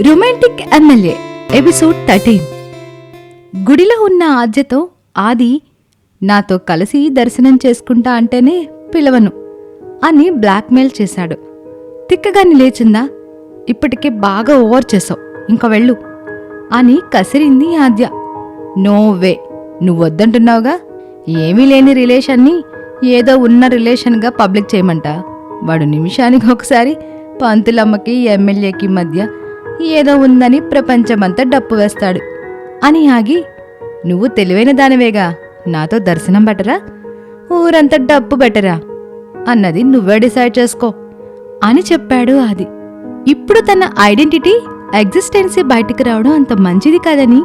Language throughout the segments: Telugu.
Romantic MLA episode 13. గుడిలో ఉన్న ఆద్యతో ఆది నాతో కలిసి దర్శనం చేసుకుంటా అంటేనే పిలవను అని బ్లాక్మెయిల్ చేశాడు. తిక్కగాని లేచిందా, ఇప్పటికే బాగా ఓవర్ చేసావు, ఇంకా వెళ్ళు అని కసిరింది ఆద్య. నోవే, నువ్వొద్దంటున్నావుగా, ఏమీ లేని రిలేషన్ని ఏదో ఉన్న రిలేషన్గా పబ్లిక్ చేయమంట. వాడు నిమిషానికి ఒకసారి పంతులమ్మకి ఎమ్మెల్యేకి మధ్య ఏదో ఉందని ప్రపంచమంతా డప్పు వేస్తాడు అని ఆగి, నువ్వు తెలివైన దానివేగా, నాతో దర్శనం బెటరా, ఊరంతా డప్పు బెటరా అన్నది నువ్వే డిసైడ్ చేసుకో అని చెప్పాడు ఆది. ఇప్పుడు తన ఐడెంటిటీ ఎగ్జిస్టెన్సీ బయటికి రావడం అంత మంచిది కాదని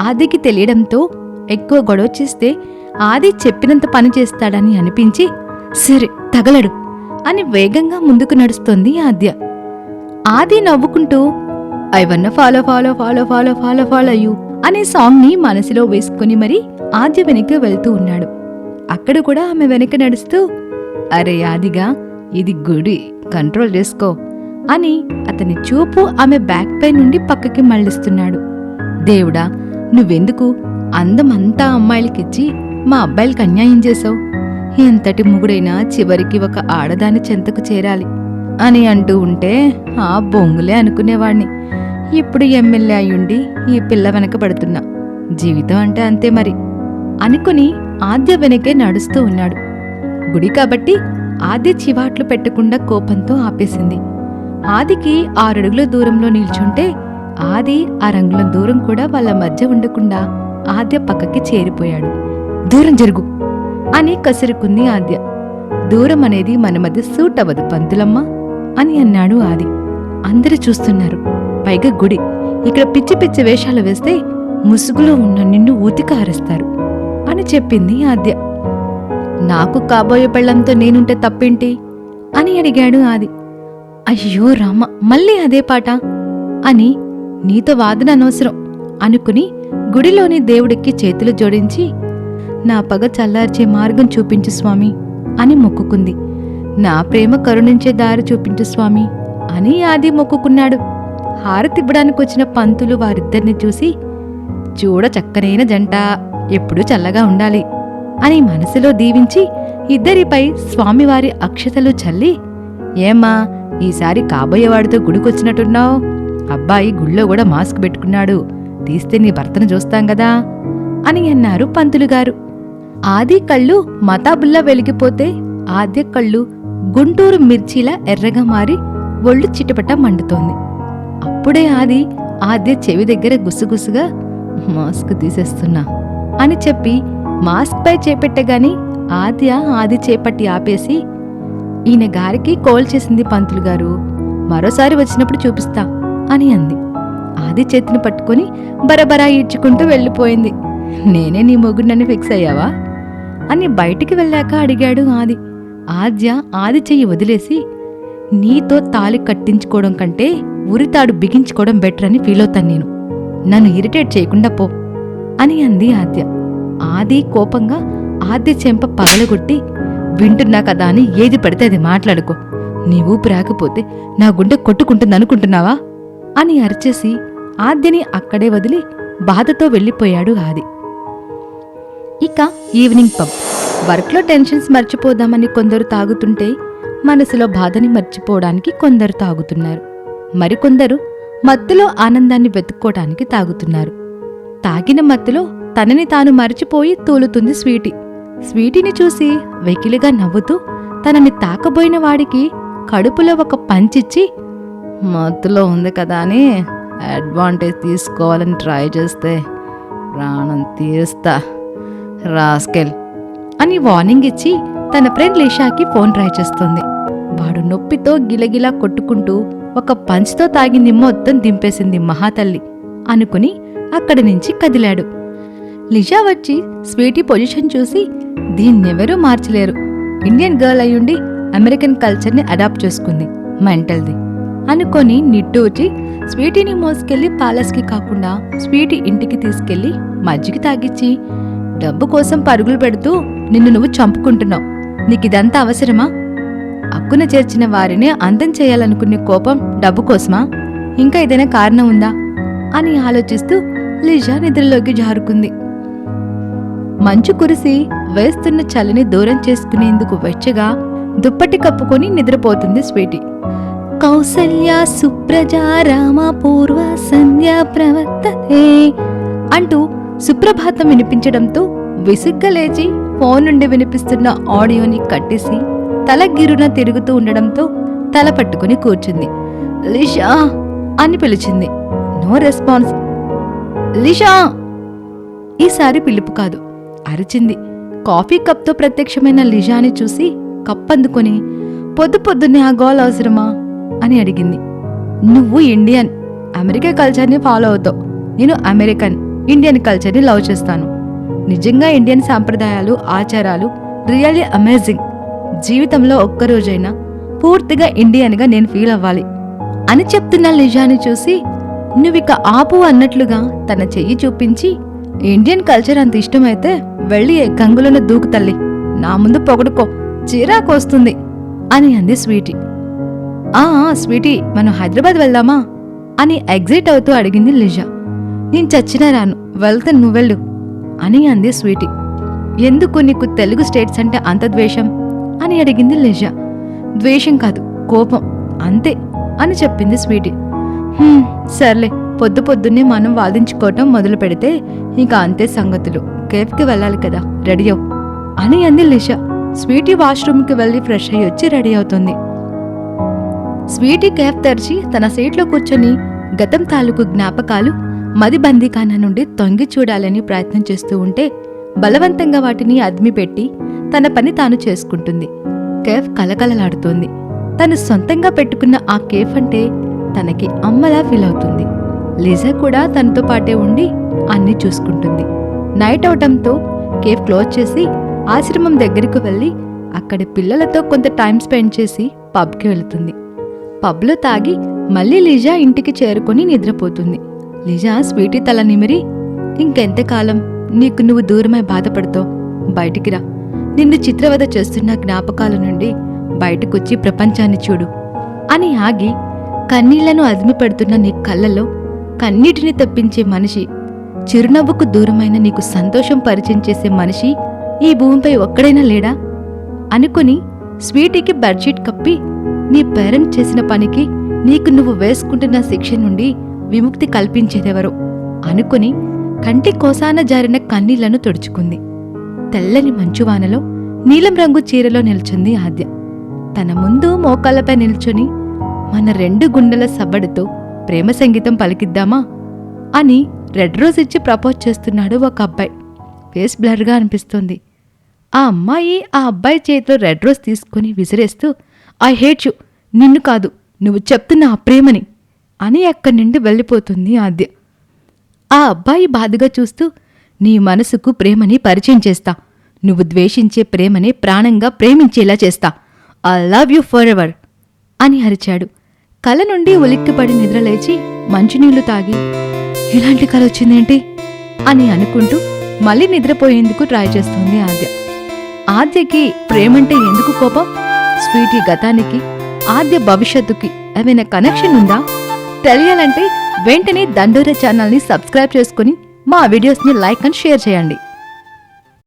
ఆదికి తెలియడంతో ఎక్కువ గొడవ చేస్తే ఆది చెప్పినంత పని చేస్తాడని అనిపించి, సరే తగలడు అని వేగంగా ముందుకు నడుస్తోంది ఆద్య. ఆది నవ్వుకుంటూ ఐ వన్న follow follow follow follow follow follow you అనే సాంగ్ని మనసులో వేసుకుని మరీ ఆద్య వెనక వెళ్తూ ఉన్నాడు. అక్కడ కూడా ఆమె వెనక నడుస్తూ, అరే ఆదిగా, ఇది గుడి, కంట్రోల్ చేసుకో అని అతని చూపు ఆమె బ్యాక్ పై నుండి పక్కకి మళ్లిస్తున్నాడు. దేవుడా, నువ్వెందుకు అందమంతా అమ్మాయిలకిచ్చి మా అబ్బాయిలకి అన్యాయం చేశావు? ఎంతటి ముగుడైనా చివరికి ఒక ఆడదాని చెంతకు చేరాలి అని అంటూ ఉంటే ఆ బొంగులే అనుకునేవాణ్ణి. ఇప్పుడు ఎమ్మెల్యే అయ్యుండి ఈ పిల్ల వెనక పడుతున్నా. జీవితం అంటే అంతే మరి అనుకుని ఆద్య వెనకే నడుస్తూ ఉన్నాడు. గుడి కాబట్టి ఆద్య చివాట్లు పెట్టకుండా కోపంతో ఆపేసింది. ఆదికి 6 అడుగుల దూరంలో నిల్చుంటే ఆది 6 అంగుళం దూరం కూడా వాళ్ళ మధ్య ఉండకుండా ఆద్య పక్కకి చేరిపోయాడు. దూరం జరుగు అని కసురుకుంది ఆద్య. దూరం అనేది మన మధ్య సూట్ అవ్వదు పంతులమ్మ అని అన్నాడు ఆది. అందరూ చూస్తున్నారు, పైగా గుడి, ఇక్కడ పిచ్చి పిచ్చి వేషాలు వేస్తే ముసుగులో ఉన్న నిన్ను ఊతికారేస్తారు అని చెప్పింది ఆద్య. నాకు కాబోయే పెళ్లంతో నేనుంటే తప్పేంటి అని అడిగాడు ఆది. అయ్యో రామ, మళ్ళీ అదే పాట అని నీతో వాదన అనవసరం అనుకుని గుడిలోని దేవుడికి చేతులు జోడించి, నా పగ చల్లార్చే మార్గం చూపించు స్వామి అని మొక్కుకుంది. నా ప్రేమ కరుణించే దారి చూపించు స్వామి అని ఆది మొక్కుకున్నాడు. హారతివ్వడానికి వచ్చిన పంతులు వారిద్దరిని చూసి, చూడ చక్కనైన జంట, ఎప్పుడూ చల్లగా ఉండాలి అని మనసులో దీవించి ఇద్దరిపై స్వామివారి అక్షతలు చల్లి, ఏమ్మా ఈసారి కాబోయేవాడితో గుడికొచ్చినట్టున్నావు? అబ్బాయి గుళ్ళో కూడా మాస్క్ పెట్టుకున్నాడు, తీస్తే నీ భర్తను చూస్తాం కదా అని అన్నారు పంతులుగారు. ఆది కళ్ళు మతాబుల్లా వెలిగిపోతే ఆద్య కళ్ళు గుంటూరు మిర్చిలా ఎర్రగా మారి ఒళ్ళు చిటపట మండుతోంది. అప్పుడే ఆద్య చెవి దగ్గర గుసగుసగా మాస్క్ తీసేస్తున్నా అని చెప్పి మాస్క్ పై చేపెట్టగాని ఆది చేపట్టి ఆపేసి, ఈయన గారికి కోల్ చేసింది పంతులుగారు, మరోసారి వచ్చినప్పుడు చూపిస్తా అని అంది. ఆది చేతిని పట్టుకుని బరబరా ఈడ్చుకుంటూ వెళ్ళిపోయింది. నేనే నీ మొగుడినని ఫిక్స్ అయ్యావా అని బయటికి వెళ్ళాక అడిగాడు ఆది. ఆది చెయ్యి వదిలేసి, నీతో తాళి కట్టించుకోవడం కంటే ఉరితాడు బిగించుకోవడం బెటర్ అని ఫీల్ అవుతాను నేను, నన్ను ఇరిటేట్ చేయకుండా పో అని అంది ఆద్య. ఆది కోపంగా ఆద్య చెంప పగలగొట్టి, వింటున్నా కదా అని ఏది పడితే అది మాట్లాడుకో, నీ ఊపి రాకపోతే నా గుండె కొట్టుకుంటుందనుకుంటున్నావా అని అరిచేసి ఆద్యని అక్కడే వదిలి బాధతో వెళ్ళిపోయాడు ఆది. ఇక ఈవినింగ్ పబ్. వర్క్లో టెన్షన్స్ మర్చిపోదామని కొందరు తాగుతుంటే మనసులో బాధని మర్చిపోవడానికి కొందరు తాగుతున్నారు. మరికొందరు మత్తులో ఆనందాన్ని వెతుక్కోవడానికి తాగుతున్నారు. తాగిన మత్తులో తనని తాను మరిచిపోయి తూలుతుంది స్వీటీ. స్వీటీని చూసి వెకిలిగా నవ్వుతూ తనని తాకబోయిన వాడికి కడుపులో ఒక పంచిచ్చి, మత్తులో ఉంది కదా అని అడ్వాంటేజ్ తీసుకోవాలని ట్రై చేస్తే ప్రాణం తీస్తా రాస్కెల్ అని వార్నింగ్ ఇచ్చి తన ఫ్రెండ్ లిషాకి ఫోన్ ట్రై చేస్తుంది. వాడు నొప్పితో గిలగిలా కొట్టుకుంటూ ఒక పంచ్తో తాగింది మొత్తం దింపేసింది మహాతల్లి అనుకుని అక్కడి నుంచి కదిలాడు. లిషా వచ్చి స్వీటీ పొజిషన్ చూసి, దీన్నెవరూ మార్చలేరు, ఇండియన్ గర్ల్ అయ్యుండి అమెరికన్ కల్చర్ని అడాప్ట్ చేసుకుంది, మెంటల్ది అనుకొని నిట్టూచి స్వీటీని మోసుకెళ్లి ప్యాలెస్కి కాకుండా స్వీటీ ఇంటికి తీసుకెళ్లి మజ్జిగ తాగిచ్చి, డబ్బు కోసం పరుగులు పెడుతూ నిన్ను నువ్వు చంపుకుంటున్నావు, నీకిదంతా అవసరమా? అక్కున చేర్చిన వారిని అంతం చేయాలనుకునే కోపం డబ్బు కోసమా ఇంకా ఏదైనా కారణం ఉందా అని ఆలోచిస్తూ లిజా నిద్రలోకి జారుకుంది. మంచు కురిసి వేస్తున్న చలిని దూరం చేసుకునేందుకు వెచ్చగా దుప్పటి కప్పుకొని నిద్రపోతుంది స్వీటీ. కౌసల్య సుప్రజా రామ పూర్వ సంధ్యా ప్రవర్తతే అంటూ సుప్రభాతం వినిపించడంతో విసుగ్గా లేచి ఫోన్ నుండి వినిపిస్తున్న ఆడియోని కట్టేసి తల గిరున తిరుగుతూ ఉండడంతో తల పట్టుకుని కూర్చుంది. లిషా అని పిలిచింది. No response. లిషా! ఈసారి పిలుపు కాదు, అరిచింది. కాఫీ కప్తో ప్రత్యక్షమైన లిజాని చూసి కప్పందుకొని పొద్దున్నే ఆ గోల్ అవసరమా అని అడిగింది. నువ్వు ఇండియన్, అమెరికా కల్చర్ని ఫాలో అవుతావు. నేను అమెరికన్, ఇండియన్ కల్చర్ని లవ్ చేస్తాను. నిజంగా ఇండియన్ సాంప్రదాయాలు, ఆచారాలు రియల్లీ అమేజింగ్. జీవితంలో ఒక్కరోజైనా పూర్తిగా ఇండియన్గా నేను ఫీల్ అవ్వాలి అని చెప్తున్న లిజాని చూసి నువ్విక ఆపు అన్నట్లుగా తన చెయ్యి చూపించి, ఇండియన్ కల్చర్ అంత ఇష్టమైతే వెళ్ళి గంగులను దూకు తల్లి, నా ముందు పొగడుకో, చిరాకొస్తుంది అని అంది స్వీటీ. స్వీటీ, మనం హైదరాబాద్ వెళ్దామా అని ఎగ్జైట్ అవుతూ అడిగింది లిజా. నేను చచ్చినా రాను, వెళ్తే నువ్వెళ్ళు అని అంది స్వీటీ. ఎందుకు నీకు తెలుగు స్టేట్స్ అంటే అంత ద్వేషం అని అడిగింది లిజా. ద్వేషం కాదు, కోపం అంతే అని చెప్పింది స్వీటీ. సర్లే, పొద్దున్నే మనం వాదించుకోవటం మొదలు పెడితే ఇంకా అంతే సంగతులు. కేఫ్కి వెళ్ళాలి కదా, రెడీ అవు అని అంది లిషా. స్వీటీ వాష్రూమ్కి వెళ్ళి ఫ్రెష్ అయ్యి వచ్చి రెడీ అవుతుంది. స్వీటీ కేఫ్ తెరిచి తన సీట్లో కూర్చొని గతం తాలూకు జ్ఞాపకాలు మదిబందీఖానా నుండి తొంగి చూడాలని ప్రయత్నం చేస్తూ ఉంటే బలవంతంగా వాటిని అద్మిపెట్టి తన పని తాను చేసుకుంటుంది. కేఫ్ కలకలలాడుతోంది. తను సొంతంగా పెట్టుకున్న ఆ కేఫ్ అంటే తనకి అమ్మలా ఫీల్ అవుతుంది. లిజా కూడా తనతో పాటే ఉండి అన్నీ చూసుకుంటుంది. నైట్ అవటంతో కేఫ్ క్లోజ్ చేసి ఆశ్రమం దగ్గరకు వెళ్ళి అక్కడి పిల్లలతో కొంత టైం స్పెండ్ చేసి పబ్కి వెళుతుంది. పబ్లో తాగి మళ్ళీ లిజా ఇంటికి చేరుకొని నిద్రపోతుంది. లిజా స్వీటీ తల నిమిరి, ఇంకెంతకాలం నీకు నువ్వు దూరమై బాధపడతావు, బయటికి రా, నిన్ను చిత్రవద చేస్తున్న జ్ఞాపకాల నుండి బయటకొచ్చి ప్రపంచాన్ని చూడు అని ఆగి, కన్నీళ్లను అదిమి పెడుతున్న నీ కళ్ళలో కన్నీటిని తెప్పించే మనిషి, చిరునవ్వుకు దూరమైన నీకు సంతోషం పరిచయం చేసే మనిషి ఈ భూమిపై ఒక్కడైనా లేడా అనుకుని స్వీటీకి బెడ్షీట్ కప్పి, నీ పేరెంట్ చేసిన పనికి నీకు నువ్వు వేసుకుంటున్న శిక్ష నుండి విముక్తి కల్పించేదెవరో అనుకుని కంటి కోసాన జారిన కన్నీళ్లను తుడుచుకుంది. తెల్లని మంచువానలో నీలం రంగు చీరలో నిల్చుంది ఆద్య. తన ముందు మోకాళ్లపై నిల్చొని మన 2 గుండెల సవ్వడితో ప్రేమ సంగీతం పలికిద్దామా అని రెడ్ రోజ్ ఇచ్చి ప్రపోజ్ చేస్తున్నాడు ఒక అబ్బాయి. ఫేస్ బ్లర్గా అనిపిస్తోంది. ఆ అమ్మాయి ఆ అబ్బాయి చేతిలో రెడ్ రోజ్ తీసుకుని విసిరేస్తూ, ఐ హేట్ యు, నిన్ను కాదు, నువ్వు చెప్తున్న ఆ ప్రేమని అని అక్కడి నుండి వెళ్ళిపోతుంది ఆద్య. ఆ అబ్బాయి బాధగా చూస్తూ, నీ మనసుకు ప్రేమని పరిచయం చేస్తా, నువ్వు ద్వేషించే ప్రేమని ప్రాణంగా ప్రేమించేలా చేస్తా, I love you for ever అని అరిచాడు. కల నుండి ఉలిక్కిపడి నిద్రలేచి మంచినీళ్లు తాగి, ఇలాంటి కల వచ్చిందేంటి అని అనుకుంటూ మళ్ళీ నిద్రపోయేందుకు ట్రై చేస్తుంది ఆద్య. ఆద్యకి ప్రేమంటే ఎందుకు కోపం? స్వీటీ గతానికి ఆద్య భవిష్యత్తుకి ఏమైనా కనెక్షన్ ఉందా? తెలియాలంటే వెంటనే దండోరా ఛానల్ని సబ్స్క్రైబ్ చేసుకుని మా వీడియోస్ని లైక్ అండ్ షేర్ చేయండి.